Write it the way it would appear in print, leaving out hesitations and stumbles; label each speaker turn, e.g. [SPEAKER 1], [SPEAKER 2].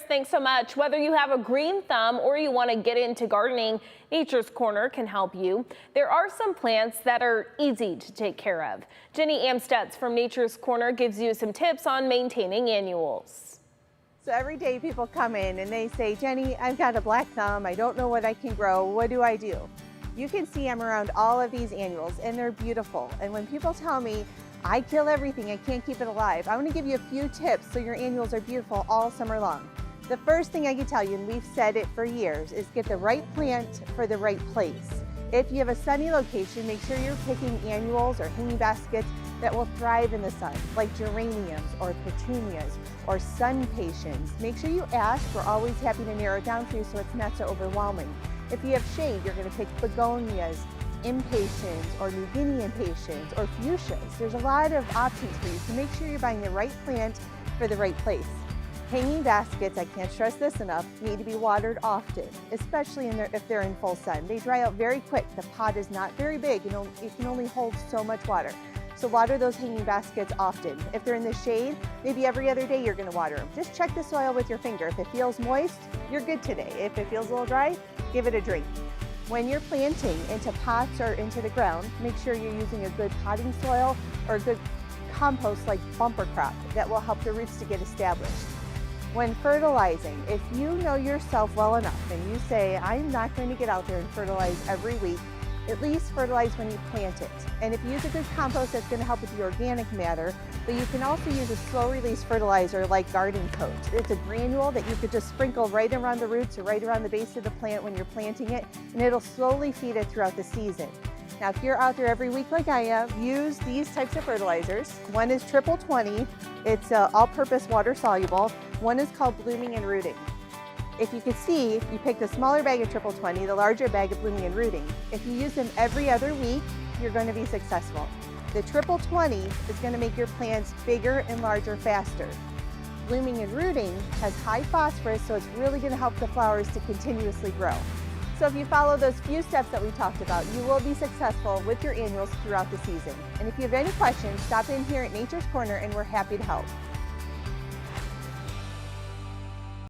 [SPEAKER 1] Thanks so much. Whether you have a green thumb or you want to get into gardening, Nature's Corner can help you. There are some plants that are easy to take care of. Jenny Amstutz from Nature's Corner gives you some tips on maintaining annuals.
[SPEAKER 2] So every day people come in and they say, Jenny, I've got a black thumb. I don't know what I can grow. What do I do? You can see I'm around all of these annuals and they're beautiful. And when people tell me, I kill everything, I can't keep it alive, I want to give you a few tips so your annuals are beautiful all summer long. The first thing I can tell you, and we've said it for years, is get the right plant for the right place. If you have a sunny location, make sure you're picking annuals or hanging baskets that will thrive in the sun, like geraniums or petunias or sun patiens. Make sure you ask. We're always happy to narrow it down for you so it's not so overwhelming. If you have shade, you're going to pick begonias, impatiens, or New Guinea impatiens, or fuchsias. There's a lot of options for you, so make sure you're buying the right plant for the right place. Hanging baskets, I can't stress this enough, need to be watered often, especially if they're in full sun. They dry out very quick. The pot is not very big, it can only hold so much water. So water those hanging baskets often. If they're in the shade, maybe every other day you're going to water them. Just check the soil with your finger. If it feels moist, you're good today. If it feels a little dry, give it a drink. When you're planting into pots or into the ground, make sure you're using a good potting soil or a good compost like bumper crop that will help the roots to get established. When fertilizing, if you know yourself well enough and you say, I'm not going to get out there and fertilize every week, at least fertilize when you plant it. And if you use a good compost, that's going to help with the organic matter, but you can also use a slow release fertilizer like Garden Coat. It's a granule that you could just sprinkle right around the roots or right around the base of the plant when you're planting it, and it'll slowly feed it throughout the season. Now, if you're out there every week like I am, use these types of fertilizers. One is Triple 20. It's all-purpose water soluble. One is called Blooming and Rooting. If you can see, you pick the smaller bag of Triple 20, the larger bag of Blooming and Rooting. If you use them every other week, you're going to be successful. The Triple 20 is going to make your plants bigger and larger faster. Blooming and Rooting has high phosphorus, so it's really going to help the flowers to continuously grow. So if you follow those few steps that we talked about, you will be successful with your annuals throughout the season. And if you have any questions, stop in here at Nature's Corner and we're happy to help.